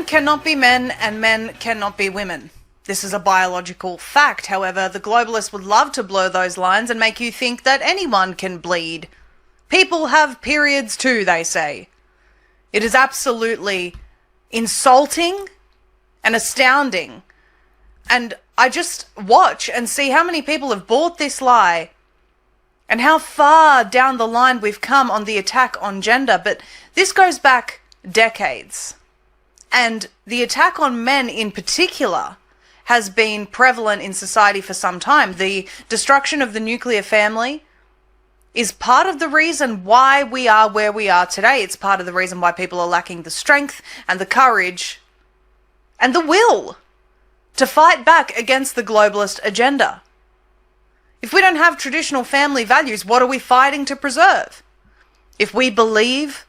cannot be men and men cannot be women. This is a biological fact. However, the globalists would love to blur those lines and make you think that anyone can bleed. People have periods too, they say. It is absolutely insulting and astounding. And I just watch and see how many people have bought this lie and how far down the line we've come on the attack on gender. But this goes back decades. And the attack on men in particular has been prevalent in society for some time. The destruction of the nuclear family is part of the reason why we are where we are today. It's part of the reason why people are lacking the strength and the courage and the will to fight back against the globalist agenda. If we don't have traditional family values, what are we fighting to preserve? If we believe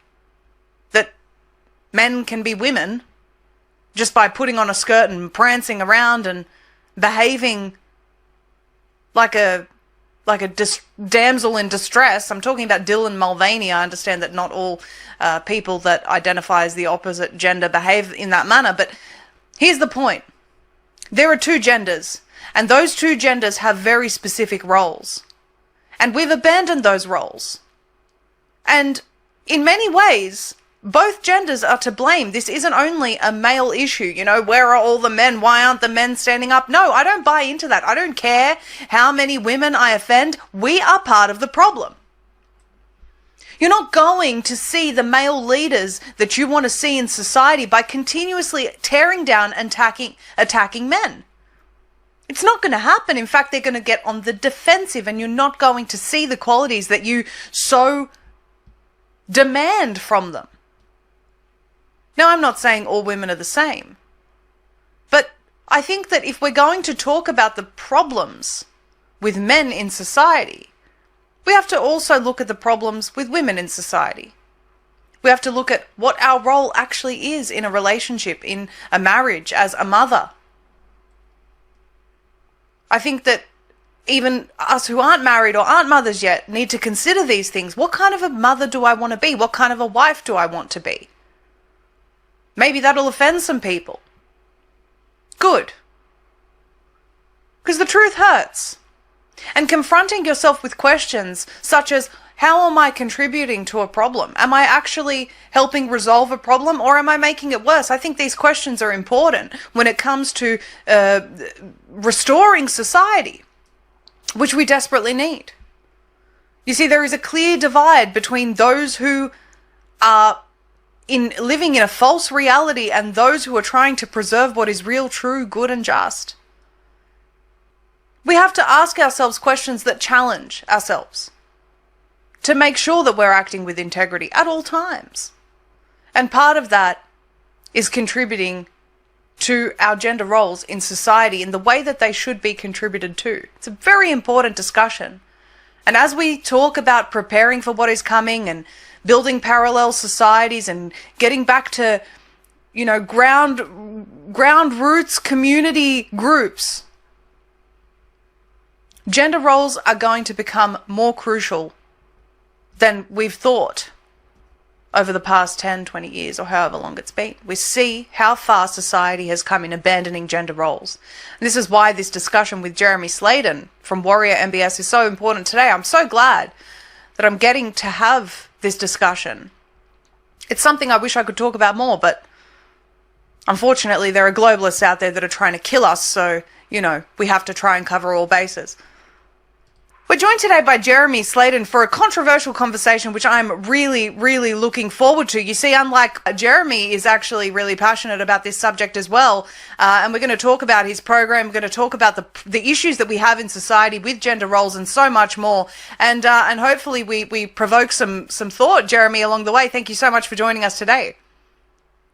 that men can be women just by putting on a skirt and prancing around and behaving like a damsel in distress. I'm talking about Dylan Mulvaney. I understand that not all people that identify as the opposite gender behave in that manner, but here's the point. There are two genders, and those two genders have very specific roles. And we've abandoned those roles. And in many ways, both genders are to blame. This isn't only a male issue. You know, where are all the men? Why aren't the men standing up? No, I don't buy into that. I don't care how many women I offend. We are part of the problem. You're not going to see the male leaders that you want to see in society by continuously tearing down and attacking men. It's not going to happen. In fact, they're going to get on the defensive, and you're not going to see the qualities that you so demand from them. Now, I'm not saying all women are the same, but I think that if we're going to talk about the problems with men in society, we have to also look at the problems with women in society. We have to look at what our role actually is in a relationship, in a marriage, as a mother. I think that even us who aren't married or aren't mothers yet need to consider these things. What kind of a mother do I want to be? What kind of a wife do I want to be? Maybe that'll offend some people. Good. Because the truth hurts. And confronting yourself with questions such as, how am I contributing to a problem? Am I actually helping resolve a problem, or am I making it worse? I think these questions are important when it comes to restoring society, which we desperately need. You see, there is a clear divide between those who are living in a false reality and those who are trying to preserve what is real, true, good, and just. We have to ask ourselves questions that challenge ourselves to make sure that we're acting with integrity at all times. And part of that is contributing to our gender roles in society in the way that they should be contributed to. It's a very important discussion. And as we talk about preparing for what is coming and building parallel societies and getting back to, you know, ground roots community groups, gender roles are going to become more crucial than we've thought over the past 10, 20 years, or however long it's been. We see how far society has come in abandoning gender roles. And this is why this discussion with Jeremy Slayden from Warrior MBS is so important today. I'm so glad that I'm getting to have this discussion. It's something I wish I could talk about more, but unfortunately there are globalists out there that are trying to kill us, so, you know, we have to try and cover all bases. We're joined today by Jeremy Slayden for a controversial conversation, which I'm really, really looking forward to. You see, unlike Jeremy is actually really passionate about this subject as well, and we're going to talk about his program. We're going to talk about the issues that we have in society with gender roles and so much more. And hopefully we provoke some thought, Jeremy, along the way. Thank you so much for joining us today.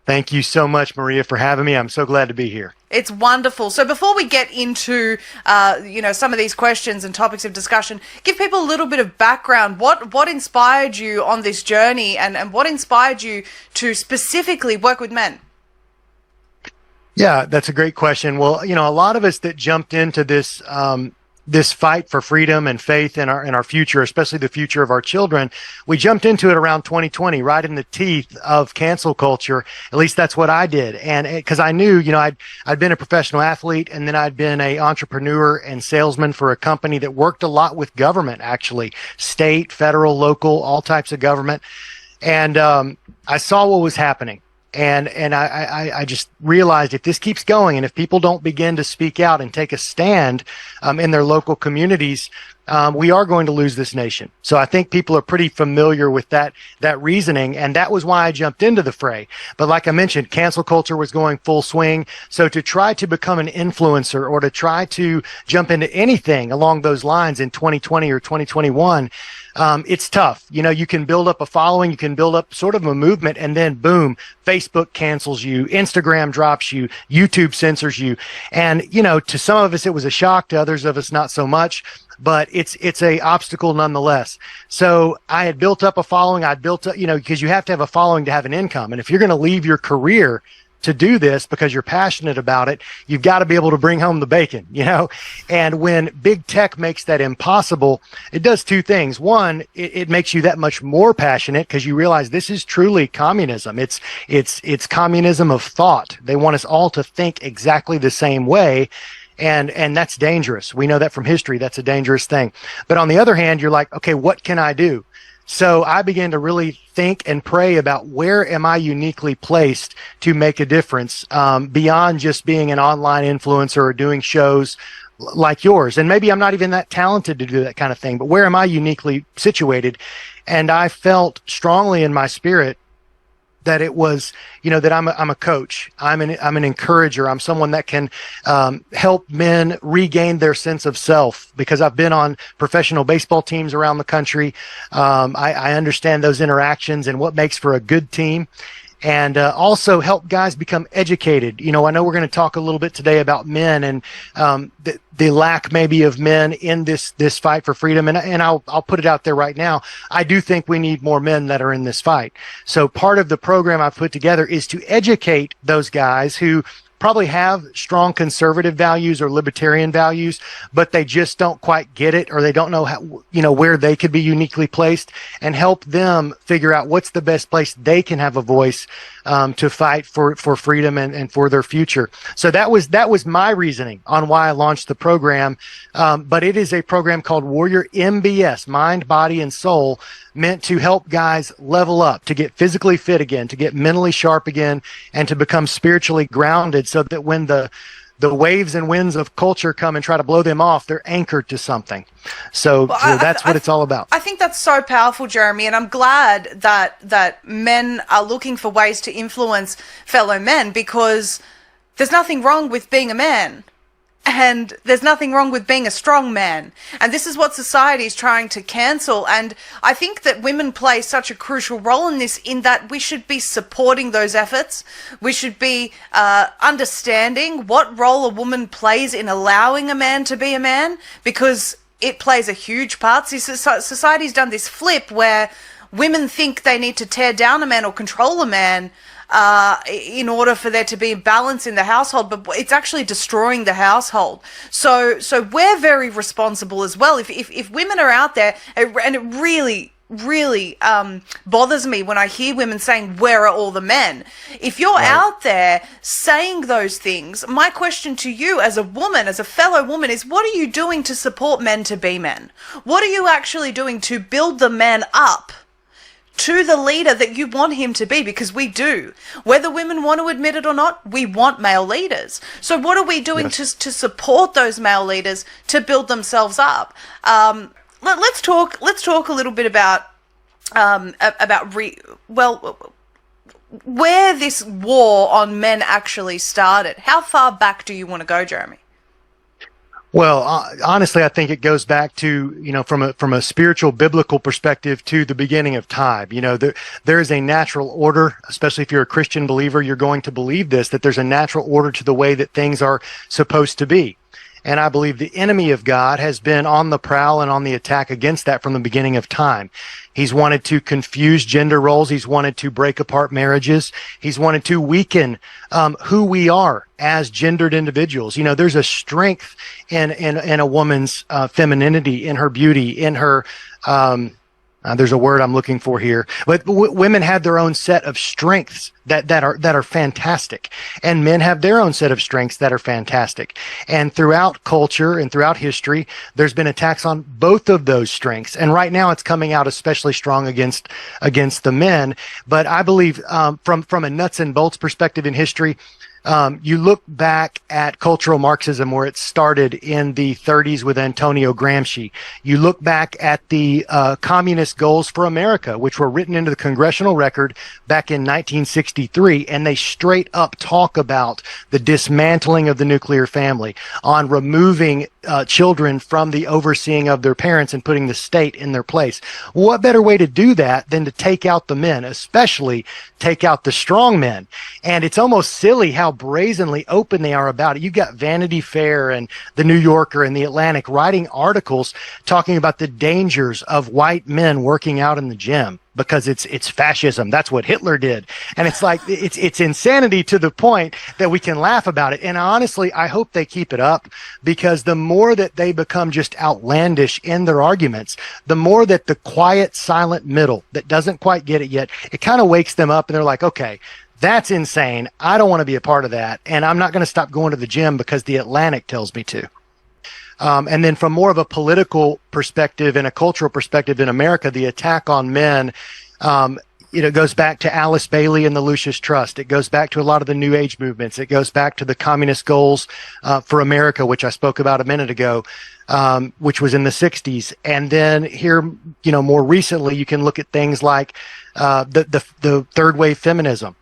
Thank you so much, Maria, for having me. I'm so glad to be here. It's wonderful. So before we get into, some of these questions and topics of discussion, give people a little bit of background. What inspired you on this journey, and what inspired you to specifically work with men? Yeah, that's a great question. Well, you know, a lot of us that jumped into this this fight for freedom and faith in our future, especially the future of our children, we jumped into it around 2020, right in the teeth of cancel culture. At least that's what I did. And because I knew, I'd been a professional athlete, and then I'd been a entrepreneur and salesman for a company that worked a lot with government, actually, state, federal, local, all types of government. And I saw what was happening. And I just realized if this keeps going, and if people don't begin to speak out and take a stand in their local communities, we are going to lose this nation. So I think people are pretty familiar with that reasoning, and that was why I jumped into the fray. But like I mentioned, cancel culture was going full swing. So to try to become an influencer or to try to jump into anything along those lines in 2020 or 2021, it's tough. You can build up a following, you can build up sort of a movement, and then boom, Facebook cancels you, Instagram drops you, YouTube censors you. And, to some of us, it was a shock, to others of us, not so much. But it's a obstacle nonetheless. So I had built up a following. I'd built up, because you have to have a following to have an income. And if you're going to leave your career to do this because you're passionate about it, you've got to be able to bring home the bacon, And when big tech makes that impossible, it does two things. One, it makes you that much more passionate because you realize this is truly communism. It's communism of thought. They want us all to think exactly the same way. And that's dangerous. We know that from history. That's a dangerous thing. But on the other hand, you're like, okay, what can I do? So I began to really think and pray about where am I uniquely placed to make a difference beyond just being an online influencer or doing shows like yours. And maybe I'm not even that talented to do that kind of thing, but where am I uniquely situated? And I felt strongly in my spirit that it was, that I'm a coach. I'm an encourager. I'm someone that can help men regain their sense of self, because I've been on professional baseball teams around the country. I understand those interactions and what makes for a good team. And also help guys become educated. I know we're going to talk a little bit today about men and the lack maybe of men in this fight for freedom. And I'll put it out there right now. I do think we need more men that are in this fight. So part of the program I've put together is to educate those guys who probably have strong conservative values or libertarian values, but they just don't quite get it, or they don't know how, where they could be uniquely placed, and help them figure out what's the best place they can have a voice to fight for freedom and for their future. So that was my reasoning on why I launched the program. But it is a program called Warrior MBS, Mind, Body, and Soul, meant to help guys level up, to get physically fit again, to get mentally sharp again, and to become spiritually grounded, so that when the waves and winds of culture come and try to blow them off, they're anchored to something. So that's what it's all about. I think that's so powerful, Jeremy, and I'm glad that men are looking for ways to influence fellow men, because there's nothing wrong with being a man. And there's nothing wrong with being a strong man. And this is what society is trying to cancel. And I think that women play such a crucial role in this, in that we should be supporting those efforts. We should be understanding what role a woman plays in allowing a man to be a man, because it plays a huge part. See, society's done this flip where women think they need to tear down a man or control a man in order for there to be balance in the household, but it's actually destroying the household. So we're very responsible as well. If women are out there, and it really bothers me when I hear women saying, where are all the men? If you're out there saying those things, my question to you as a woman, as a fellow woman, is what are you doing to support men to be men? What are you actually doing to build the man up to the leader that you want him to be? Because we do. Whether women want to admit it or not, we want male leaders. So what are we doing to support those male leaders to build themselves up? Let's talk a little bit about where this war on men actually started. How far back do you want to go, Jeremy? Well, honestly, I think it goes back to, from a spiritual biblical perspective, to the beginning of time. There is a natural order, especially if you're a Christian believer, you're going to believe this, that there's a natural order to the way that things are supposed to be. And I believe the enemy of God has been on the prowl and on the attack against that from the beginning of time. He's wanted to confuse gender roles. He's wanted to break apart marriages. He's wanted to weaken who we are as gendered individuals. You know, there's a strength in a woman's femininity, in her beauty, in her there's a word I'm looking for here, but women have their own set of strengths that are fantastic, and men have their own set of strengths that are fantastic. And throughout culture and throughout history, there's been attacks on both of those strengths. And right now, it's coming out especially strong against the men. But I believe, from a nuts and bolts perspective in history, you look back at cultural Marxism, where it started in the 30s with Antonio Gramsci. You look back at the communist goals for America, which were written into the congressional record back in 1963, and they straight up talk about the dismantling of the nuclear family, on removing children from the overseeing of their parents and putting the state in their place. What better way to do that than to take out the men, especially take out the strong men? And it's almost silly how brazenly open they are about it. You've got Vanity Fair and the New Yorker and the Atlantic writing articles talking about the dangers of white men working out in the gym because it's fascism. That's what Hitler did. And it's like, it's insanity to the point that we can laugh about it. And honestly, I hope they keep it up, because the more that they become just outlandish in their arguments, the more that the quiet, silent middle that doesn't quite get it yet, it kind of wakes them up and they're like, okay, that's insane. I don't want to be a part of that. And I'm not going to stop going to the gym because the Atlantic tells me to. And then from more of a political perspective and a cultural perspective in America, the attack on men, goes back to Alice Bailey and the Lucius Trust. It goes back to a lot of the New Age movements. It goes back to the communist goals for America, which I spoke about a minute ago, which was in the 60s. And then here, more recently, you can look at things like the third wave feminism.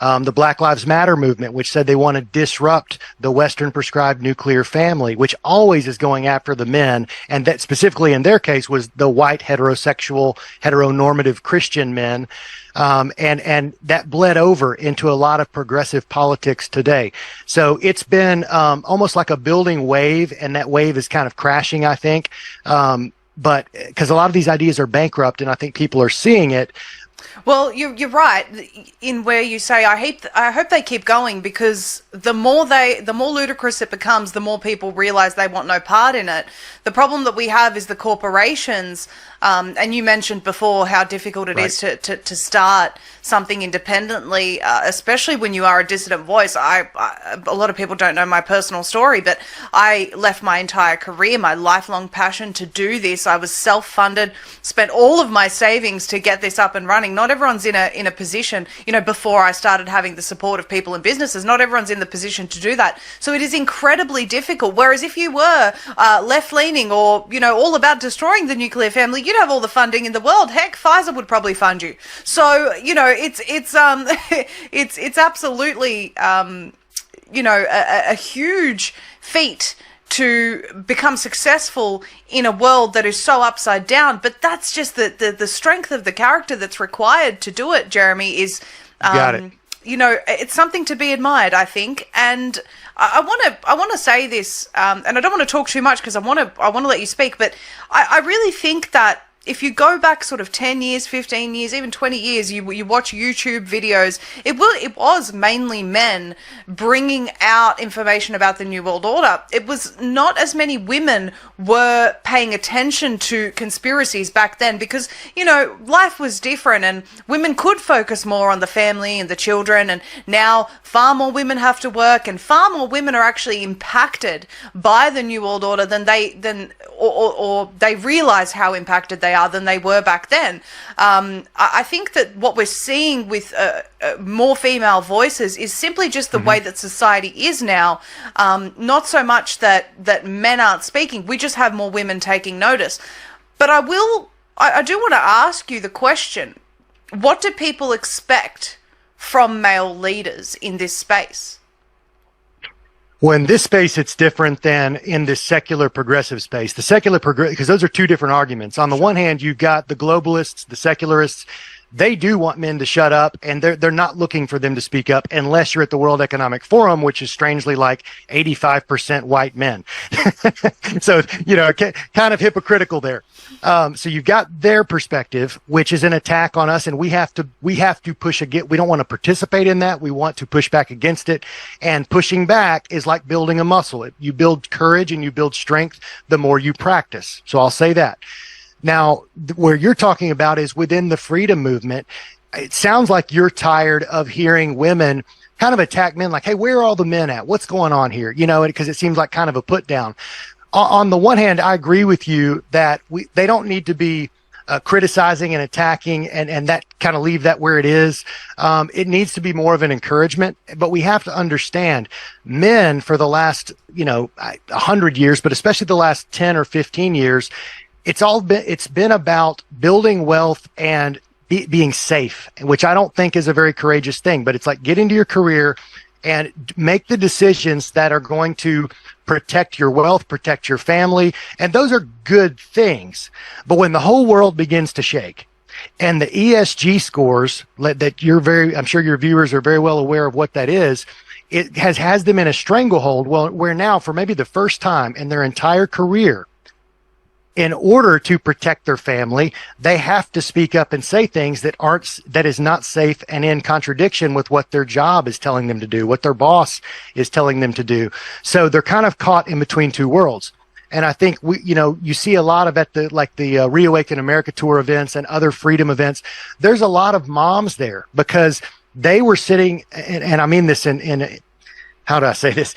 The Black Lives Matter movement, which said they want to disrupt the Western prescribed nuclear family, which always is going after the men, and that specifically in their case was the white heterosexual, heteronormative Christian men. And that bled over into a lot of progressive politics today. So it's been almost like a building wave, and that wave is kind of crashing, I think. But because a lot of these ideas are bankrupt, and I think people are seeing it. Well, you're right in where you say I hope they keep going, because the more ludicrous it becomes, the more people realize they want no part in it. The problem that we have is the corporations, and you mentioned before how difficult it is to start something independently, especially when you are a dissident voice. A lot of people don't know my personal story, but I left my entire career, my lifelong passion to do this. I was self-funded, spent all of my savings to get this up and running. Not everyone's in a position, before I started having the support of people and businesses, not everyone's in the position to do that. So it is incredibly difficult. Whereas if you were left-leaning or, all about destroying the nuclear family, you'd have all the funding in the world. Heck, Pfizer would probably fund you. So, it's absolutely, a huge feat to become successful in a world that is so upside down. But that's just the strength of the character that's required to do it, Jeremy, is, Got it. It's something to be admired, I think. And I want to say this, and I don't want to talk too much because I want to let you speak, but I really think that if you go back sort of 10 years, 15 years, even 20 years, you watch YouTube videos, it was mainly men bringing out information about the New World Order. It was not as many women were paying attention to conspiracies back then because, life was different and women could focus more on the family and the children. And now far more women have to work, and far more women are actually impacted by the New World Order than they realize how impacted they are than they were back then. I think that what we're seeing with more female voices is simply just the way that society is now. Not so much that men aren't speaking, we just have more women taking notice. But I do want to ask you the question, what do people expect from male leaders in this space? Well, in this space, it's different than in the secular progressive space. The secular because those are two different arguments. On the one hand, you've got the globalists, the secularists, they do want men to shut up, and they're not looking for them to speak up unless you're at the World Economic Forum, which is strangely like 85% white men. So, kind of hypocritical there. So you've got their perspective, which is an attack on us, and we have to push against. We don't want to participate in that. We want to push back against it, and pushing back is like building a muscle. You build courage and you build strength the more you practice. So I'll say that. Now, where you're talking about is within the freedom movement. It sounds like you're tired of hearing women kind of attack men like, hey, where are all the men at? What's going on here? Because it seems like kind of a put down. On the one hand, I agree with you that they don't need to be criticizing and attacking and that kind of leave that where it is. It needs to be more of an encouragement, but we have to understand men for the last, 100 years, but especially the last 10 or 15 years, it's been about building wealth and being safe, which I don't think is a very courageous thing, but it's like get into your career and make the decisions that are going to protect your wealth, protect your family. And those are good things. But when the whole world begins to shake and the ESG scores that I'm sure your viewers are very well aware of what that is, it has them in a stranglehold. Well, where now for maybe the first time in their entire career, in order to protect their family, they have to speak up and say things that is not safe and in contradiction with what their job is telling them to do, what their boss is telling them to do. So they're kind of caught in between two worlds. And I think you see a lot of the Reawaken America Tour events and other freedom events. There's a lot of moms there because they were sitting, and I mean this in how do I say this?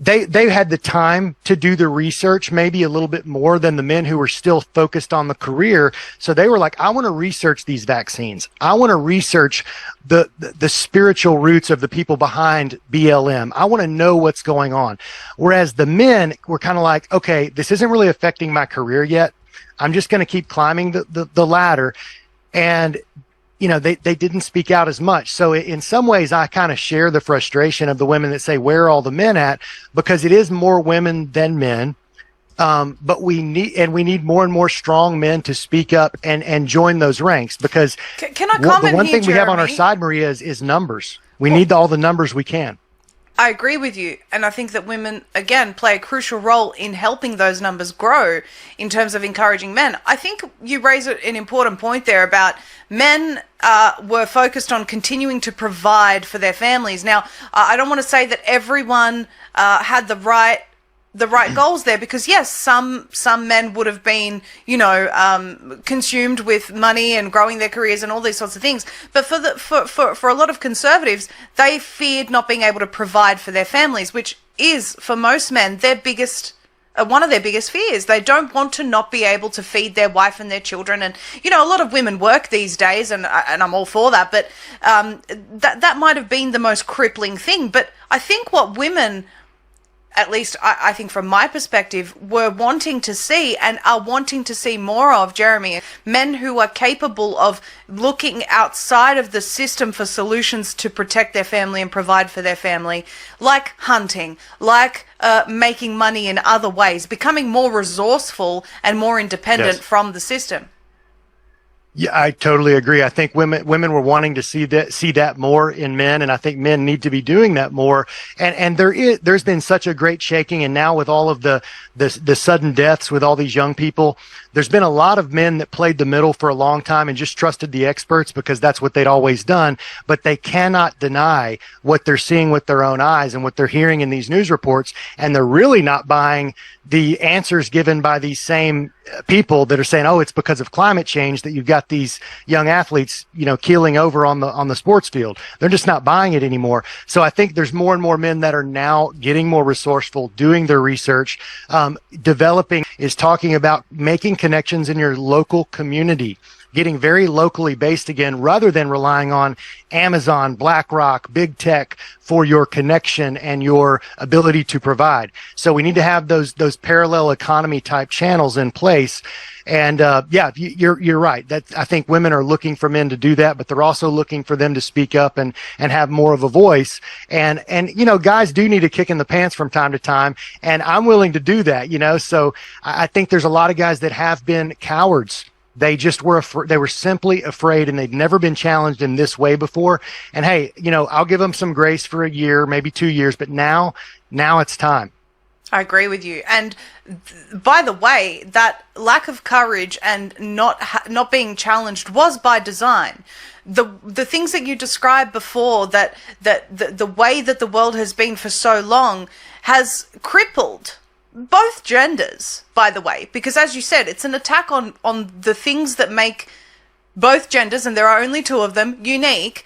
They had the time to do the research, maybe a little bit more than the men who were still focused on the career. So they were like, I want to research these vaccines. I want to research the spiritual roots of the people behind BLM. I want to know what's going on. Whereas the men were kind of like, okay, this isn't really affecting my career yet. I'm just going to keep climbing the ladder. And they didn't speak out as much. So in some ways, I kind of share the frustration of the women that say, where are all the men at? Because it is more women than men. But we need more and more strong men to speak up and join those ranks because can I comment the one here, thing we have on our Jeremy? side, Maria, is numbers. We need all the numbers we can. I agree with you. And I think that women, again, play a crucial role in helping those numbers grow in terms of encouraging men. I think you raise an important point there about men were focused on continuing to provide for their families. Now, I don't want to say that everyone had the right goals there, because yes, some men would have been, consumed with money and growing their careers and all these sorts of things. But for a lot of conservatives, they feared not being able to provide for their families, which is for most men one of their biggest fears. They don't want to not be able to feed their wife and their children. And a lot of women work these days, and I'm all for that. But that might have been the most crippling thing. But I think what women, at least I think from my perspective, were wanting to see and are wanting to see more of, Jeremy, men who are capable of looking outside of the system for solutions to protect their family and provide for their family, like hunting, like making money in other ways, becoming more resourceful and more independent from the system. Yeah, I totally agree. I think women were wanting to see that more in men, and I think men need to be doing that more. And there's been such a great shaking, and now with all of the sudden deaths with all these young people, there's been a lot of men that played the middle for a long time and just trusted the experts because that's what they'd always done. But they cannot deny what they're seeing with their own eyes and what they're hearing in these news reports, and they're really not buying the answers given by these same people that are saying, oh, it's because of climate change that you've got these young athletes, keeling over on the sports field. They're just not buying it anymore. So I think there's more and more men that are now getting more resourceful, doing their research, developing, is talking about making connections in your local community, getting very locally based again, rather than relying on Amazon, BlackRock, big tech for your connection and your ability to provide. So we need to have those parallel economy type channels in place. And you're right. That I think women are looking for men to do that, but they're also looking for them to speak up and have more of a voice. And guys do need a kick in the pants from time to time, and I'm willing to do that. So I think there's a lot of guys that have been cowards They just were they were simply afraid, and they'd never been challenged in this way before. And hey, I'll give them some grace for a year, maybe 2 years, but now it's time. I agree with you. And by the way, that lack of courage and not being challenged was by design. The things that you described before, that the way that the world has been for so long has crippled both genders, by the way, because as you said, it's an attack on the things that make both genders, and there are only two of them, unique.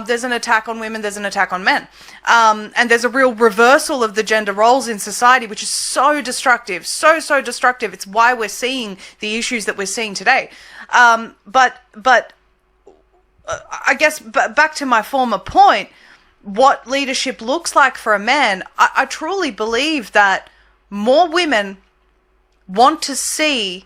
There's an attack on women, there's an attack on men. And there's a real reversal of the gender roles in society, which is so destructive, so destructive. It's why we're seeing the issues that we're seeing today. But I guess back to my former point, what leadership looks like for a man, I truly believe that more women want to see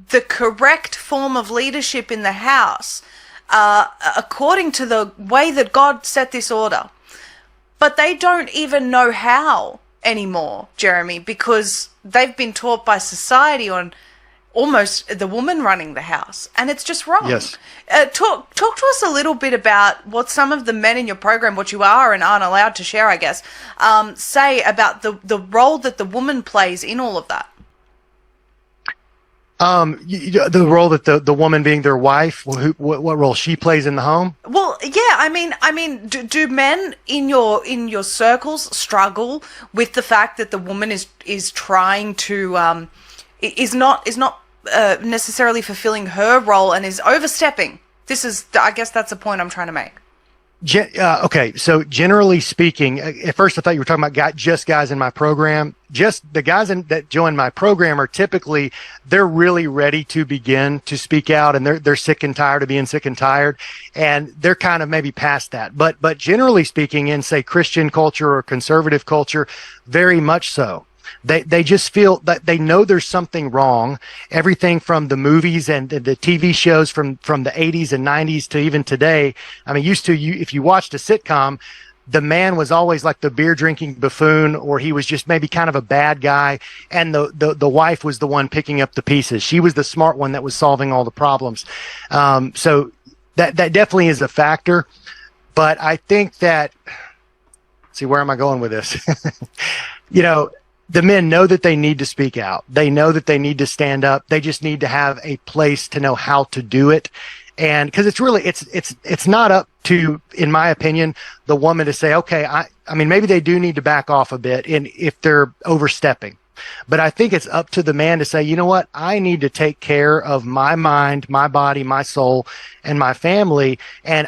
the correct form of leadership in the house according to the way that God set this order. But they don't even know how anymore, Jeremy, because they've been taught by society on almost the woman running the house, and it's just wrong. Yes. Talk to us a little bit about what some of the men in your program, what you are and aren't allowed to share, I guess, say about the role that the woman plays in all of that. The role that the woman being their wife, what role she plays in the home? Well, yeah, I mean, do men in your circles struggle with the fact that the woman is trying to is not necessarily fulfilling her role and is overstepping? I guess that's the point I'm trying to make. Okay, so generally speaking, at first I thought you were talking about just guys in my program. Just the guys that join my program are typically, they're really ready to begin to speak out, and they're sick and tired of being sick and tired, and they're kind of maybe past that. But generally speaking, in say Christian culture or conservative culture, very much so. They just feel that they know there's something wrong. Everything from the movies and the TV shows from the 80s and 90s to even today. I mean, if you watched a sitcom, the man was always like the beer drinking buffoon, or he was just maybe kind of a bad guy, and the wife was the one picking up the pieces. She was the smart one that was solving all the problems. So that definitely is a factor. But I think that, see, where am I going with this? The men know that they need to speak out. They know that they need to stand up. They just need to have a place to know how to do it. And because it's not up to, in my opinion, the woman to say, okay, I mean, maybe they do need to back off a bit if they're overstepping. But I think it's up to the man to say, you know what, I need to take care of my mind, my body, my soul, and my family. And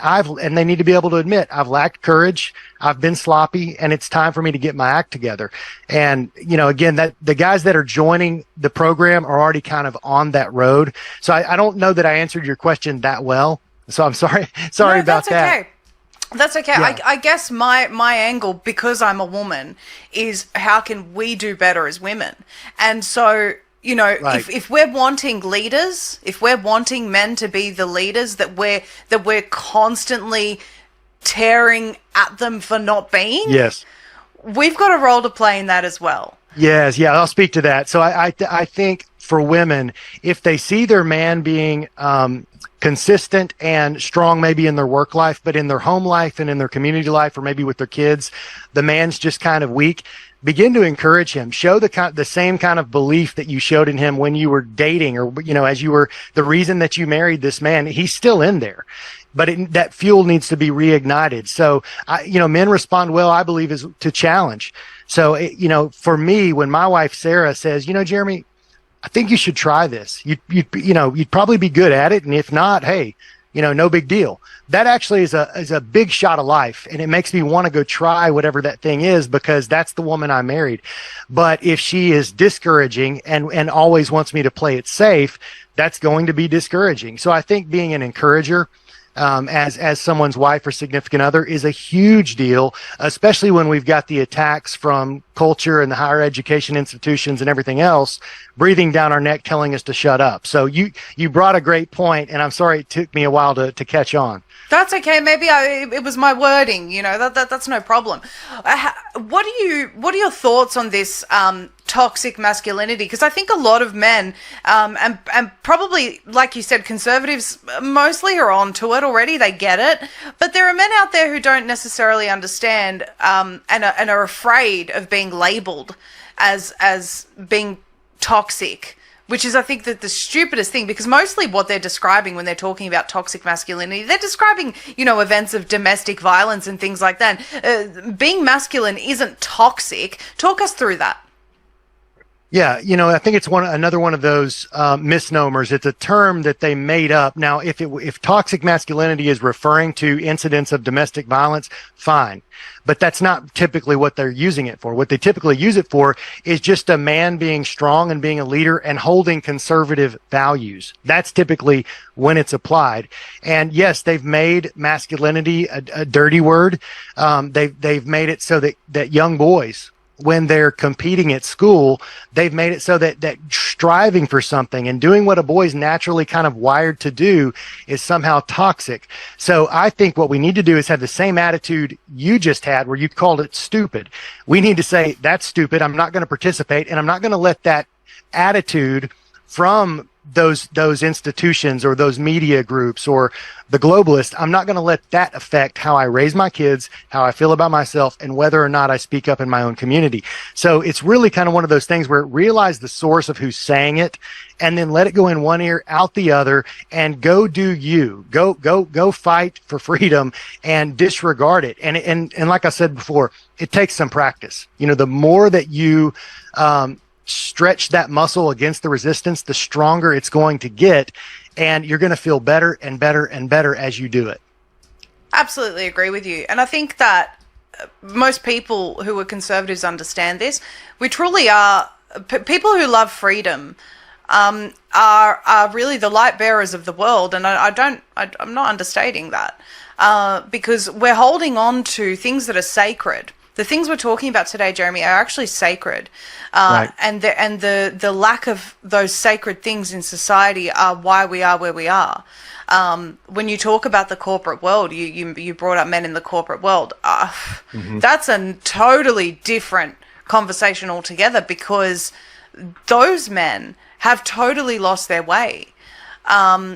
they need to be able to admit, I've lacked courage, I've been sloppy, and it's time for me to get my act together. And, again, that the guys that are joining the program are already kind of on that road. So I don't know that I answered your question that well. So I'm sorry about that. Okay. That's okay. Yeah. I guess my angle, because I'm a woman, is how can we do better as women? And so, right. if we're wanting leaders, if we're wanting men to be the leaders that we're constantly tearing at them for not being, yes, we've got a role to play in that as well. Yes, yeah, I'll speak to that. So I think for women, if they see their man being consistent and strong maybe in their work life, but in their home life and in their community life, or maybe with their kids, the man's just kind of weak, begin to encourage him. Show the same kind of belief that you showed in him when you were dating, or, as you were, the reason that you married this man, he's still in there. But that fuel needs to be reignited. So, men respond well, I believe, is to challenge. So, for me, when my wife, Sarah, says, Jeremy, I think you should try this. You'd probably be good at it. And if not, hey, no big deal. That actually is a big shot of life. And it makes me want to go try whatever that thing is, because that's the woman I married. But if she is discouraging and always wants me to play it safe, that's going to be discouraging. So I think being an encourager, as someone's wife or significant other, is a huge deal, especially when we've got the attacks from culture and the higher education institutions and everything else breathing down our neck, telling us to shut up. So you brought a great point, and I'm sorry it took me a while to catch on. That's okay. Maybe it was my wording. That's no problem. What are your thoughts on this toxic masculinity, because I think a lot of men, and probably, like you said, conservatives mostly are onto it already. They get it, but there are men out there who don't necessarily understand, and are afraid of being labelled as being toxic, which is, I think, that the stupidest thing, because mostly what they're describing when they're talking about toxic masculinity, they're describing, events of domestic violence and things like that. Being masculine isn't toxic. Talk us through that. Yeah, I think it's another one of those misnomers. It's a term that they made up. Now, if toxic masculinity is referring to incidents of domestic violence, fine. But that's not typically what they're using it for. What they typically use it for is just a man being strong and being a leader and holding conservative values. That's typically when it's applied. And yes, they've made masculinity a dirty word. They've made it so that young boys, when they're competing at school, they've made it so that striving for something and doing what a boy's naturally kind of wired to do is somehow toxic. So I think what we need to do is have the same attitude you just had, where you called it stupid. We need to say, that's stupid. I'm not going to participate, and I'm not going to let that attitude from those institutions or those media groups or the globalists, I'm not going to let that affect how I raise my kids, how I feel about myself, and whether or not I speak up in my own community. So it's really kind of one of those things where realize the source of who's saying it, and then let it go in one ear, out the other, and go do you. Go fight for freedom and disregard it. And like I said before, it takes some practice. The more that you stretch that muscle against the resistance, the stronger it's going to get, and you're going to feel better and better and better as you do it. Absolutely agree with you. And I think that most people who are conservatives understand this. We truly are people who love freedom, are really the light bearers of the world. And I'm not understating that, because we're holding on to things that are sacred. The things we're talking about today, Jeremy, are actually sacred, Right. and the lack of those sacred things in society are why we are where we are. When you talk about the corporate world, you brought up men in the corporate world. That's a totally different conversation altogether, because those men have totally lost their way.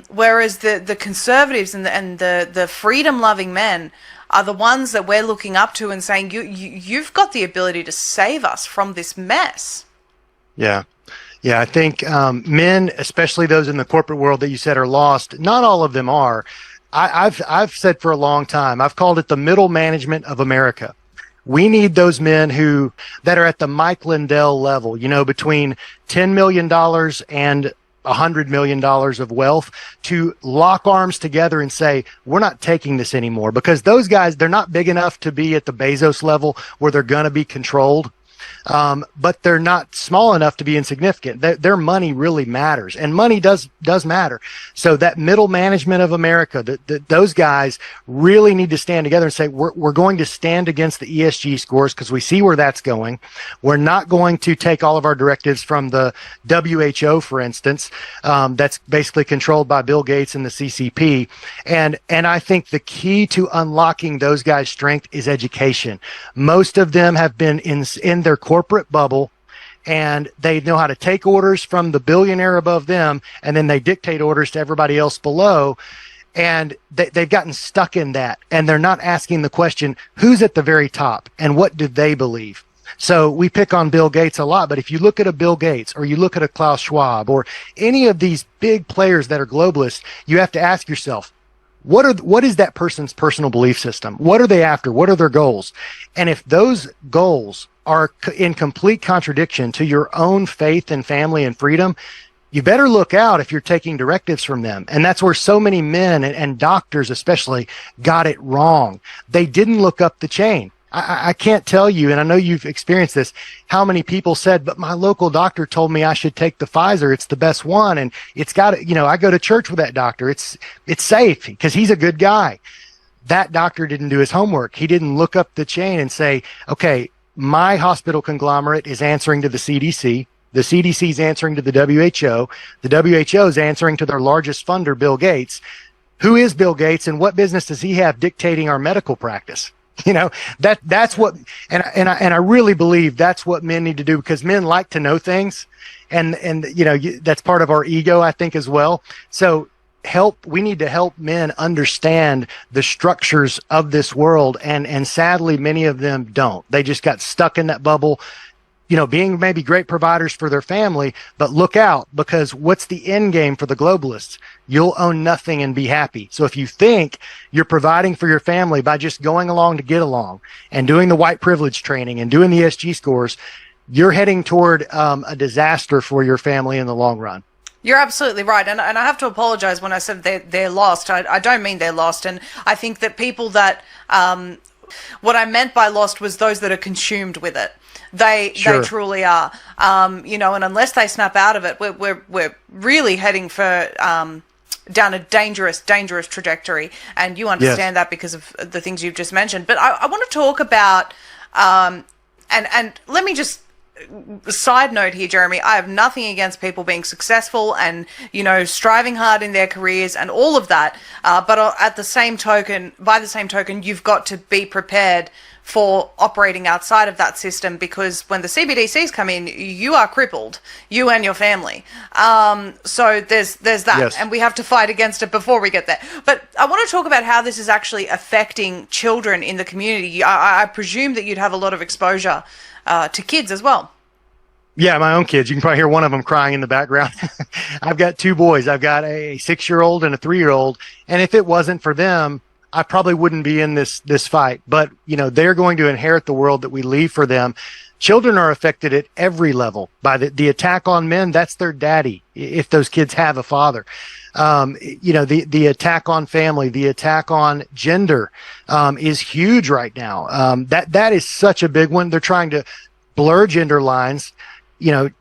Whereas the conservatives and the freedom-loving men are the ones that we're looking up to and saying, you've got the ability to save us from this mess. Yeah. I think men, especially those in the corporate world that you said are lost, not all of them are. I've said for a long time, I've called it the middle management of America. We need those men that are at the Mike Lindell level, between $10 million and $100 million of wealth, to lock arms together and say, we're not taking this anymore. Because those guys, they're not big enough to be at the Bezos level where they're going to be controlled. But they're not small enough to be insignificant. Their money really matters, and money does matter. So that middle management of America, those guys really need to stand together and say, we're going to stand against the ESG scores, because we see where that's going. We're not going to take all of our directives from the WHO, for instance, that's basically controlled by Bill Gates and the CCP. And I think the key to unlocking those guys' strength is education. Most of them have been in their corporate bubble, and they know how to take orders from the billionaire above them, and then they dictate orders to everybody else below. And they've gotten stuck in that, and they're not asking the question, who's at the very top and what do they believe? So we pick on Bill Gates a lot, but if you look at a Bill Gates, or you look at a Klaus Schwab, or any of these big players that are globalists, you have to ask yourself, what is that person's personal belief system? What are they after? What are their goals? And if those goals are in complete contradiction to your own faith and family and freedom, you better look out if you're taking directives from them. And that's where so many men and doctors especially got it wrong. They didn't look up the chain. I can't tell you, and I know you've experienced this, how many people said, but my local doctor told me I should take the Pfizer. It's the best one. And it's got, I go to church with that doctor. It's safe because he's a good guy. That doctor didn't do his homework. He didn't look up the chain and say, okay, my hospital conglomerate is answering to the CDC. The CDC is answering to the WHO. The WHO is answering to their largest funder, Bill Gates. Who is Bill Gates, and what business does he have dictating our medical practice? That's what, and I really believe that's what men need to do, because men like to know things, and that's part of our ego, I think, as well. So we need to help men understand the structures of this world, and sadly many of them don't. They just got stuck in that bubble, being maybe great providers for their family, but look out, because what's the end game for the globalists? You'll own nothing and be happy. So if you think you're providing for your family by just going along to get along and doing the white privilege training and doing the SG scores, you're heading toward a disaster for your family in the long run. You're absolutely right. And I have to apologize when I said they're lost. I don't mean they're lost. And I think that people that, what I meant by lost was those that are consumed with it. They truly are. And unless they snap out of it, we're really heading for down a dangerous trajectory. And you understand that because of the things you've just mentioned. But I want to talk about and let me just side note here, Jeremy, I have nothing against people being successful and striving hard in their careers and all of that. But by the same token, you've got to be prepared for operating outside of that system, because when the CBDCs come in, you are crippled, you and your family. So there's that, and we have to fight against it before we get there. But I want to talk about how this is actually affecting children in the community. I presume that you'd have a lot of exposure to kids as well. Yeah, my own kids. You can probably hear one of them crying in the background. I've got two boys. I've got a 6-year-old and a 3-year-old. And if it wasn't for them, I probably wouldn't be in this fight. But, they're going to inherit the world that we leave for them. Children are affected at every level by the attack on men. That's their daddy, if those kids have a father. The attack on family, the attack on gender is huge right now. That is such a big one. They're trying to blur gender lines,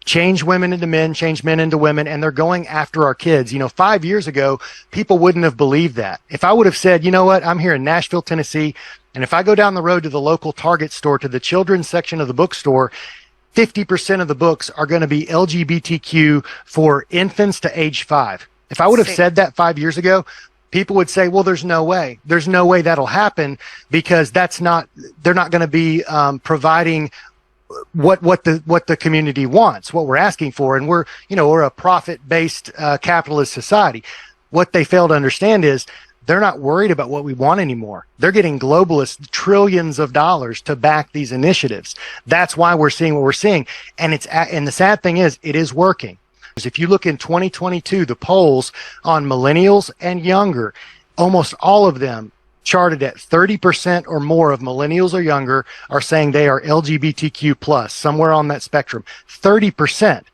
change women into men, change men into women, and they're going after our kids. 5 years ago, people wouldn't have believed that. If I would have said, you know what, I'm here in Nashville, Tennessee, and if I go down the road to the local Target store, to the children's section of the bookstore, 50% of the books are going to be LGBTQ for infants to age 5. If I would have said that 5 years ago, people would say, well, there's no way that'll happen, because they're not going to be providing what the community wants, what we're asking for. And we're a profit-based capitalist society. What they fail to understand is they're not worried about what we want anymore. They're getting globalists trillions of dollars to back these initiatives. That's why we're seeing what we're seeing. And the sad thing is, it is working. If you look in 2022, the polls on millennials and younger, almost all of them charted at 30% or more of millennials or younger are saying they are LGBTQ plus, somewhere on that spectrum. 30%.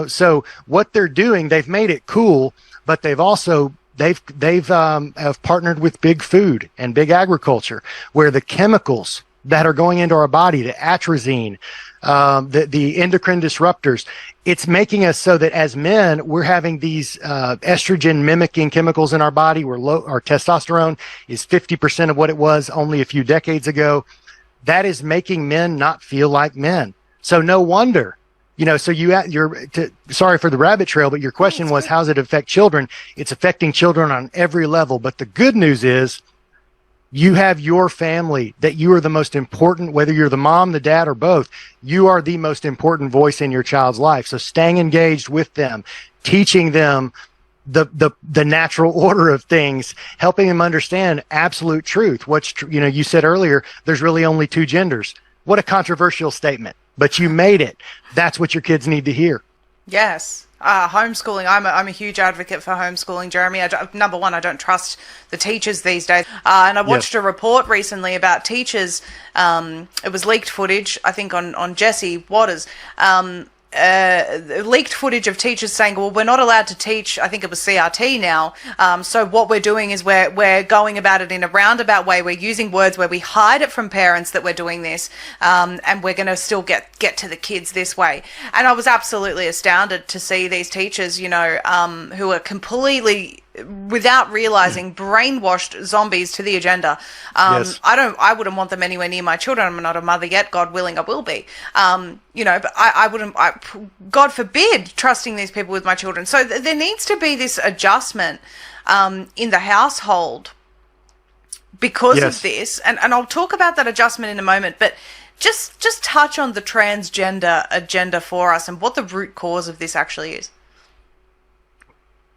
So what they're doing, they've made it cool, but they've also have partnered with big food and big agriculture, where the chemicals that are going into our body, the atrazine, the endocrine disruptors, it's making us so that as men, we're having these estrogen mimicking chemicals in our body. Our testosterone is 50% of what it was only a few decades ago. That is making men not feel like men. So no wonder, sorry for the rabbit trail, but your question was, how does it affect children? It's affecting children on every level. But the good news is, you have your family, that you are the most important, whether you're the mom, the dad, or both. You are the most important voice in your child's life. So staying engaged with them, teaching them the natural order of things, helping them understand absolute truth. You said earlier, there's really only 2 genders. What a controversial statement, but you made it. That's what your kids need to hear. Yes. Homeschooling. I'm a huge advocate for homeschooling, Jeremy. Number one, I don't trust the teachers these days. And I watched a report recently about teachers. It was leaked footage, I think, on Jesse Waters. Leaked footage of teachers saying, well, we're not allowed to teach, I think it was CRT now. So what we're doing is we're going about it in a roundabout way. We're using words where we hide it from parents that we're doing this, and we're going to still get to the kids this way. And I was absolutely astounded to see these teachers, who are completely, without realizing, brainwashed zombies to the agenda. Yes. I wouldn't want them anywhere near my children. I'm not a mother yet. God willing, I will be. But I wouldn't, God forbid, trusting these people with my children. So there needs to be this adjustment in the household because Yes. of this, and I'll talk about that adjustment in a moment, but just touch on the transgender agenda for us and what the root cause of this actually is.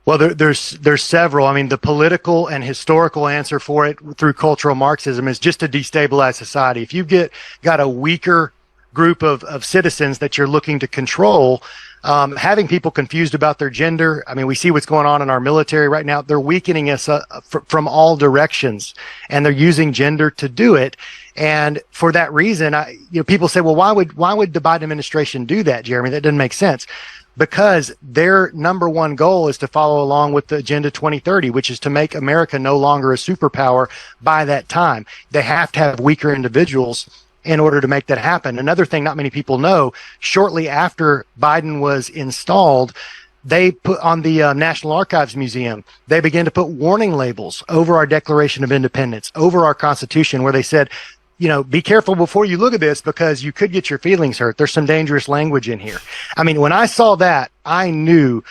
Well, there's several. I mean, the political and historical answer for it through cultural Marxism is just to destabilize society. If you've got a weaker group of citizens that you're looking to control, having people confused about their gender. I mean, we see what's going on in our military right now. They're weakening us from all directions, and they're using gender to do it. And for that reason, people say, well, why would the Biden administration do that, Jeremy? That doesn't make sense. Because their number one goal is to follow along with the Agenda 2030, which is to make America no longer a superpower by that time. They have to have weaker individuals in order to make that happen. Another thing not many people know, shortly after Biden was installed, they put on the National Archives Museum, they began to put warning labels over our Declaration of Independence, over our Constitution, where they said, be careful before you look at this because you could get your feelings hurt. There's some dangerous language in here. I mean, when I saw that, I knew,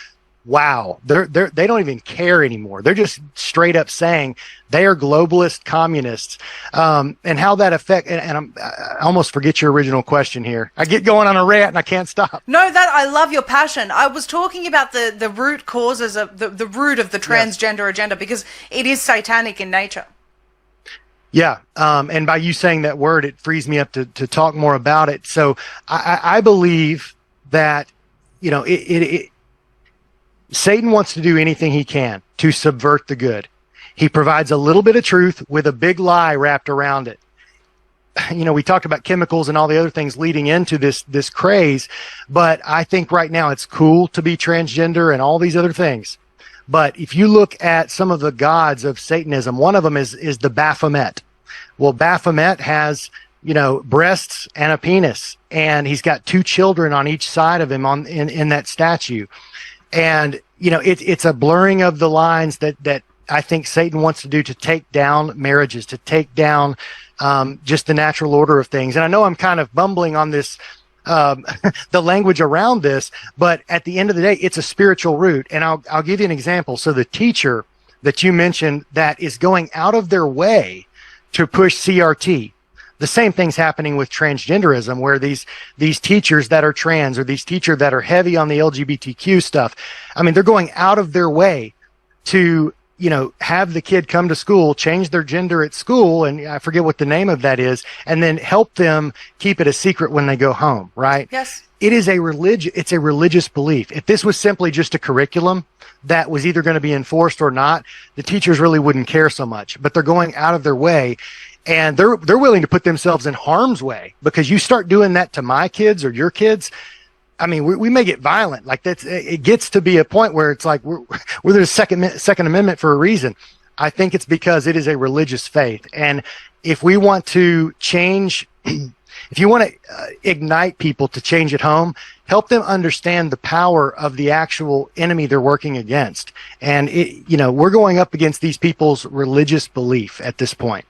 wow, they don't even care anymore. They're just straight up saying they are globalist communists. And how that I almost forget your original question here. I get going on a rant and I can't stop. No, I love your passion. I was talking about the root causes of the root of the transgender agenda, because it is satanic in nature. Yeah. And by you saying that word, it frees me up to talk more about it. So I believe that, Satan wants to do anything he can to subvert the good. He provides a little bit of truth with a big lie wrapped around it. We talked about chemicals and all the other things leading into this craze, but I think right now it's cool to be transgender and all these other things. But if you look at some of the gods of Satanism, one of them is the Baphomet. Well, Baphomet has, breasts and a penis, and he's got two children on each side of him in that statue. And, it's a blurring of the lines that I think Satan wants to do to take down marriages, to take down just the natural order of things. And I know I'm kind of bumbling on this, the language around this, but at the end of the day, it's a spiritual root. And I'll give you an example. So the teacher that you mentioned that is going out of their way to push CRT, the same thing's happening with transgenderism, where these teachers that are trans, or these teachers that are heavy on the LGBTQ stuff, I mean, they're going out of their way to, have the kid come to school, change their gender at school, and I forget what the name of that is, and then help them keep it a secret when they go home, right? Yes. It's a religious belief. If this was simply just a curriculum that was either going to be enforced or not, the teachers really wouldn't care so much. But they're going out of their way, and they're willing to put themselves in harm's way, because you start doing that to my kids or your kids, I mean, we may get violent. Like it gets to be a point where it's like we're there's Second Amendment for a reason. I think it's because it is a religious faith, and if we want to change. If you want to ignite people to change at home, help them understand the power of the actual enemy they're working against. And, we're going up against these people's religious belief at this point.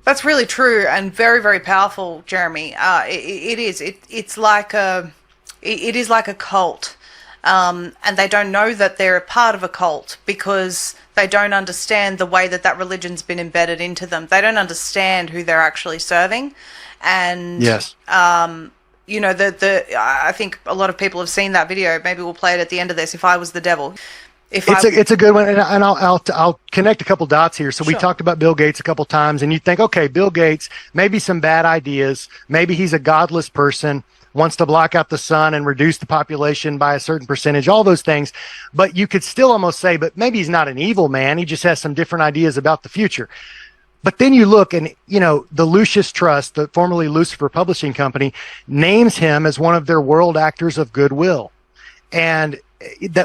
That's really true and very, very powerful, Jeremy. It is. It's like it is like a cult. And they don't know that they're a part of a cult because they don't understand the way that religion's been embedded into them. They don't understand who they're actually serving. And yes. I think a lot of people have seen that video. Maybe we'll play it at the end of this. If I was the devil, it's a good one, and I'll connect a couple dots here. So we talked about Bill Gates a couple times, and you think, okay, Bill Gates, maybe some bad ideas, maybe he's a godless person, wants to block out the sun and reduce the population by a certain percentage, all those things. But you could still almost say, but maybe he's not an evil man. He just has some different ideas about the future. But then you look and, the Lucius Trust, the formerly Lucifer Publishing Company, names him as one of their world actors of goodwill. And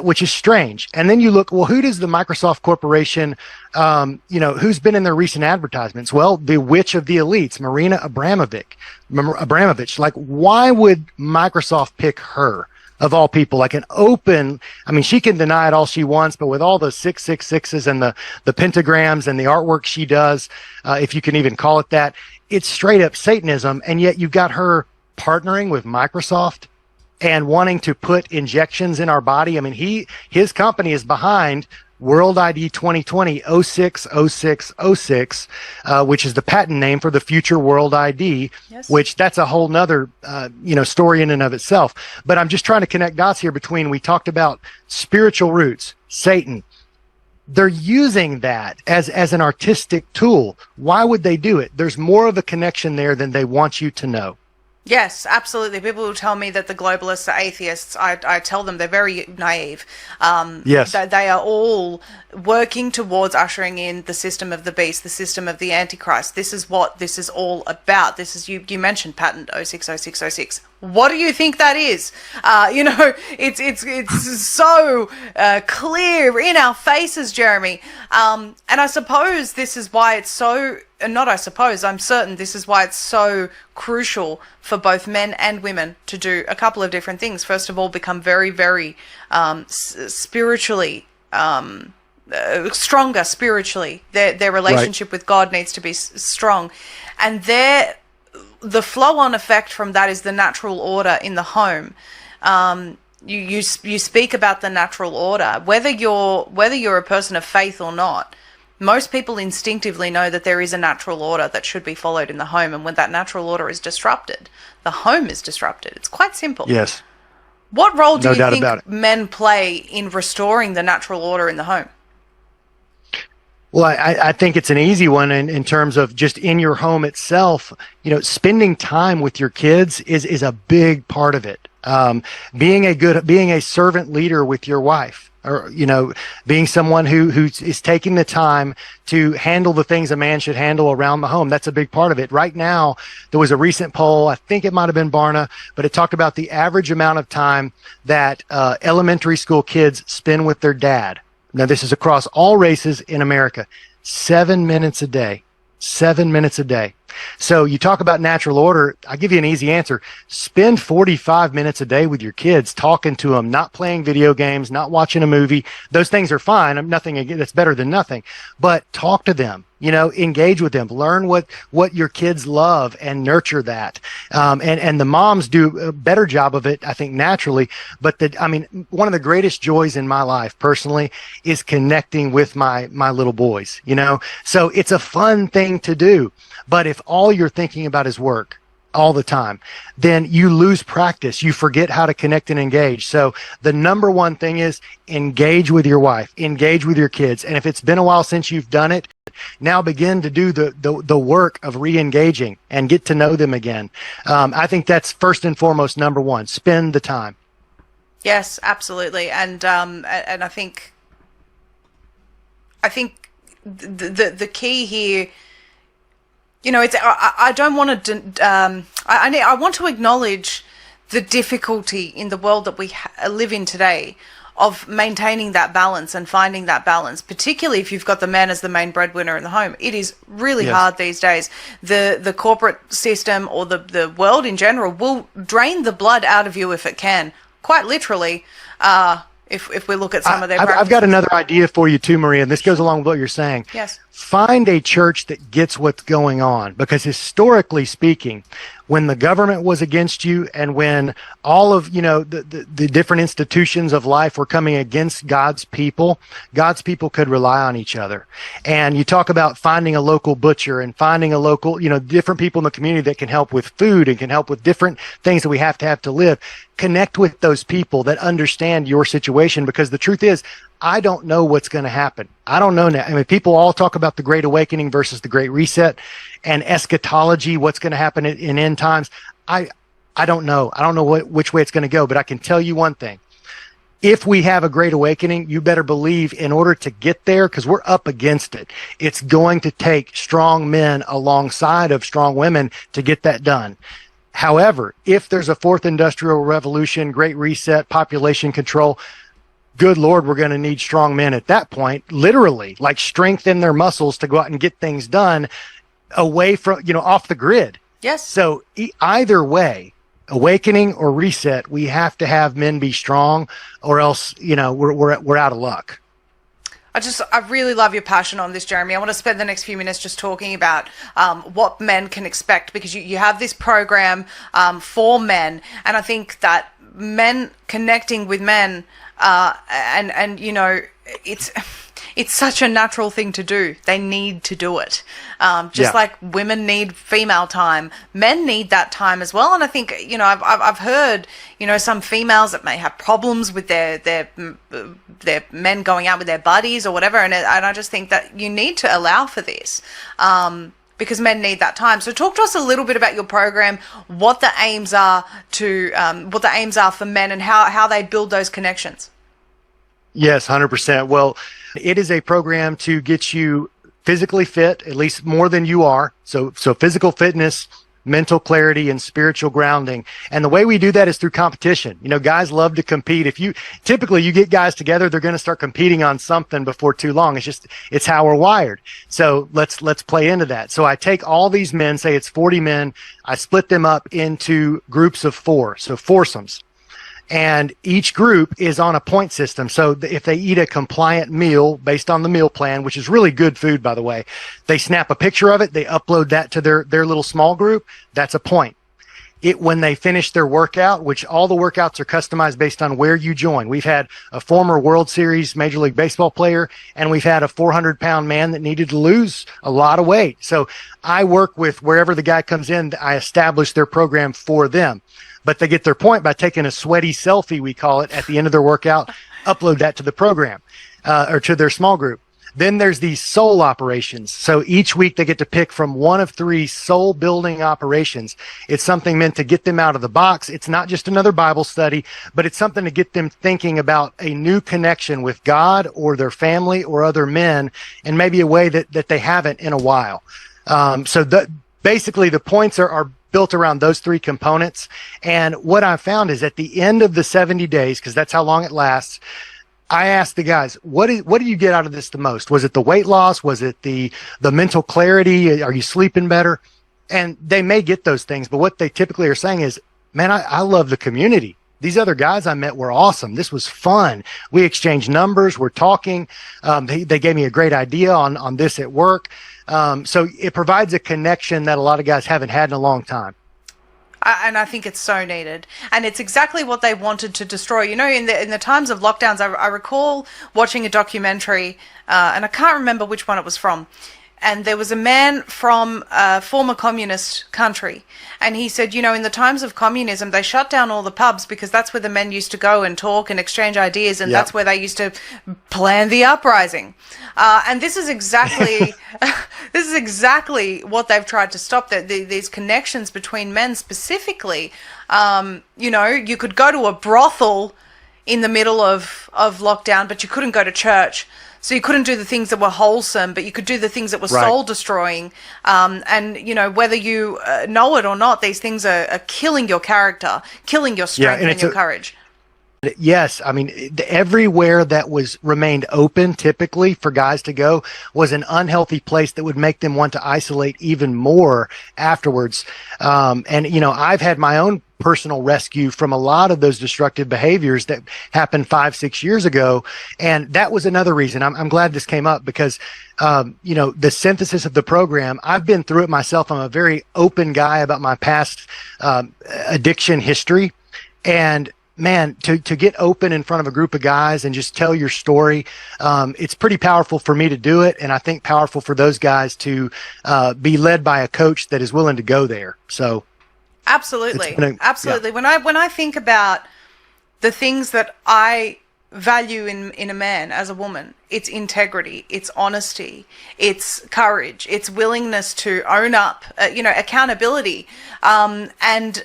which is strange. And then you look, well, who does the Microsoft Corporation, who's been in their recent advertisements? Well, the witch of the elites, Marina Abramovich. Like, why would Microsoft pick her? Of all people, like an open, I mean, she can deny it all she wants, but with all the 666s and the pentagrams and the artwork she does, if you can even call it that, it's straight up Satanism. And yet you've got her partnering with Microsoft and wanting to put injections in our body. I mean, his company is behind World ID 2020 060606, which is the patent name for the future World ID, Yes. which that's a whole nother, story in and of itself. But I'm just trying to connect dots here between, we talked about spiritual roots, Satan. They're using that as an artistic tool. Why would they do it? There's more of a connection there than they want you to know. Yes, absolutely. People will tell me that the globalists are atheists. I tell them they're very naive. Yes. They are all working towards ushering in the system of the beast, the system of the Antichrist. This is what this is all about. This is, you mentioned patent 060606. What do you think that is? It's so clear in our faces, Jeremy. And I suppose this is why it's so, not I suppose, I'm certain this is why it's so crucial for both men and women to do a couple of different things. First of all, become very, very spiritually stronger spiritually. Their relationship with God needs to be strong, and the flow-on effect from that is the natural order in the home. You speak about the natural order, whether you're a person of faith or not. Most people instinctively know that there is a natural order that should be followed in the home, and when that natural order is disrupted, the home is disrupted. It's quite simple. Yes. What role do No you doubt think about it. men play in restoring the natural order in the home? Well, I think it's an easy one in terms of just in your home itself. Spending time with your kids is a big part of it. Being a servant leader with your wife, or being someone who is taking the time to handle the things a man should handle around the home. That's a big part of it. Right now, there was a recent poll, I think it might have been Barna, but it talked about the average amount of time that elementary school kids spend with their dad. Now, this is across all races in America. 7 minutes a day. 7 minutes a day. So you talk about natural order. I'll give you an easy answer. Spend 45 minutes a day with your kids, talking to them, not playing video games, not watching a movie. Those things are fine. I'm nothing, that's better than nothing. But talk to them, engage with them, learn what your kids love and nurture that. And the moms do a better job of it, I think, naturally. But one of the greatest joys in my life personally is connecting with my little boys, So it's a fun thing to do. But if all you're thinking about is work all the time, then you lose practice. You forget how to connect and engage. So the number one thing is engage with your wife, engage with your kids. And if it's been a while since you've done it, now begin to do the work of re-engaging and get to know them again. I think that's first and foremost, number one, spend the time. Yes, absolutely. And I think the key here, it's I don't want to I want to acknowledge the difficulty in the world that we live in today of maintaining that balance and finding that balance, particularly if you've got the man as the main breadwinner in the home. It is really hard these days. The corporate system, or the world in general, will drain the blood out of you if it can, quite literally. If we look at some of their practices. I've got another idea for you too, Maria, and this goes along with what you're saying. Yes. Find a church that gets what's going on, because historically speaking, when the government was against you and when all of, the different institutions of life were coming against God's people could rely on each other. And you talk about finding a local butcher and finding a local, different people in the community that can help with food and can help with different things that we have to live. Connect with those people that understand your situation, because the truth is, I don't know what's going to happen. I don't know now. People all talk about the Great Awakening versus the Great Reset and eschatology, what's going to happen in end times. I don't know. I don't know which way it's going to go, but I can tell you one thing. If we have a Great Awakening, you better believe in order to get there, because we're up against it, it's going to take strong men alongside of strong women to get that done. However, if there's a fourth industrial revolution, Great Reset, population control, good Lord, we're going to need strong men at that point, literally, like strengthen their muscles to go out and get things done away from, off the grid. Yes. So either way, awakening or reset, we have to have men be strong, or else, we're out of luck. I really love your passion on this, Jeremy. I want to spend the next few minutes just talking about what men can expect, because you have this program for men, and I think that men connecting with men, it's it's such a natural thing to do. They need to do it. Just like women need female time, men need that time as well. And I think, I've heard, some females that may have problems with their men going out with their buddies or whatever. And I just think that you need to allow for this. Because men need that time. So talk to us a little bit about your program, what the aims are for men and how they build those connections. Yes, 100%. Well, it is a program to get you physically fit, at least more than you are. So physical fitness, mental clarity, and spiritual grounding. And the way we do that is through competition. Guys love to compete. Typically you get guys together, they're going to start competing on something before too long. It's how we're wired. So let's play into that. So I take all these men, say it's 40 men, I split them up into groups of 4, so foursomes. And each group is on a point system. So if they eat a compliant meal based on the meal plan, which is really good food, by the way, they snap a picture of it, they upload that to their little small group, that's a point. When they finish their workout, which all the workouts are customized based on where you join. We've had a former World Series Major League Baseball player, and we've had a 400-pound man that needed to lose a lot of weight. So I work with wherever the guy comes in, I establish their program for them. But they get their point by taking a sweaty selfie, we call it, at the end of their workout, upload that to the program or to their small group. Then there's these soul operations. So each week they get to pick from one of 3 soul building operations. It's something meant to get them out of the box. It's not just another Bible study, but it's something to get them thinking about a new connection with God or their family or other men in maybe a way that they haven't in a while. Basically the points are built around those 3 components. And what I found is at the end of the 70 days, because that's how long it lasts, I asked the guys, what do you get out of this the most? Was it the weight loss? Was it the mental clarity? Are you sleeping better? And they may get those things, but what they typically are saying is, man, I love the community. These other guys I met were awesome. This was fun. We exchanged numbers. We're talking. They gave me a great idea on this at work. So it provides a connection that a lot of guys haven't had in a long time. And I think it's so needed. And it's exactly what they wanted to destroy. In the times of lockdowns, I recall watching a documentary, and I can't remember which one it was from. And there was a man from a former communist country. And he said, in the times of communism, they shut down all the pubs because that's where the men used to go and talk and exchange ideas. And that's where they used to plan the uprising. And this is exactly what they've tried to stop. These connections between men specifically. You could go to a brothel in the middle of lockdown, but you couldn't go to church. So you couldn't do the things that were wholesome, but you could do the things that were soul destroying. And, whether you know it or not, these things are killing your character, killing your strength and your courage. Yes. I mean, everywhere that remained open typically for guys to go was an unhealthy place that would make them want to isolate even more afterwards. I've had my own personal rescue from a lot of those destructive behaviors that happened 5-6 years ago. And that was another reason. I'm glad this came up because, the synthesis of the program, I've been through it myself. I'm a very open guy about my past addiction history. And man, to get open in front of a group of guys and just tell your story, it's pretty powerful for me to do it. And I think powerful for those guys to be led by a coach that is willing to go there. So absolutely. Absolutely. Yeah. When I think about the things that I value in a man as a woman, it's integrity, it's honesty, it's courage, it's willingness to own up, accountability, and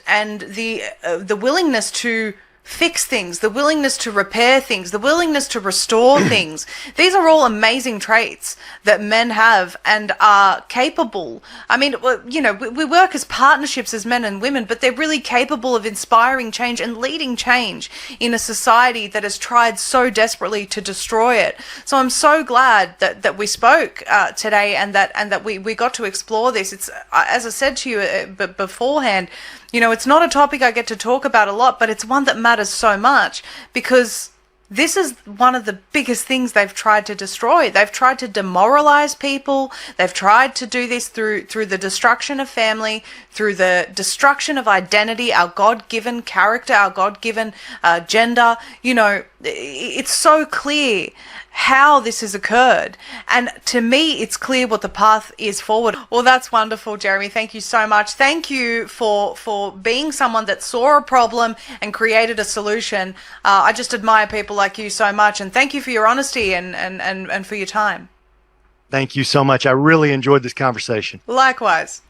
the willingness to fix things, the willingness to repair things, the willingness to restore things. These are all amazing traits that men have and are capable. I mean, we work as partnerships as men and women, but they're really capable of inspiring change and leading change in a society that has tried so desperately to destroy it. So I'm so glad that we spoke today and that we got to explore this. It's, as I said to you beforehand, it's not a topic I get to talk about a lot, but it's one that matters so much because this is one of the biggest things they've tried to destroy. They've tried to demoralize people. They've tried to do this through the destruction of family, through the destruction of identity, our God-given character, our God-given gender. it's so clear how this has occurred, and to me it's clear what the path is forward. Well, that's wonderful, Jeremy. Thank you so much. Thank you for being someone that saw a problem and created a solution. I just admire people like you so much, and thank you for your honesty and for your time. Thank you so much. I really enjoyed this conversation. Likewise.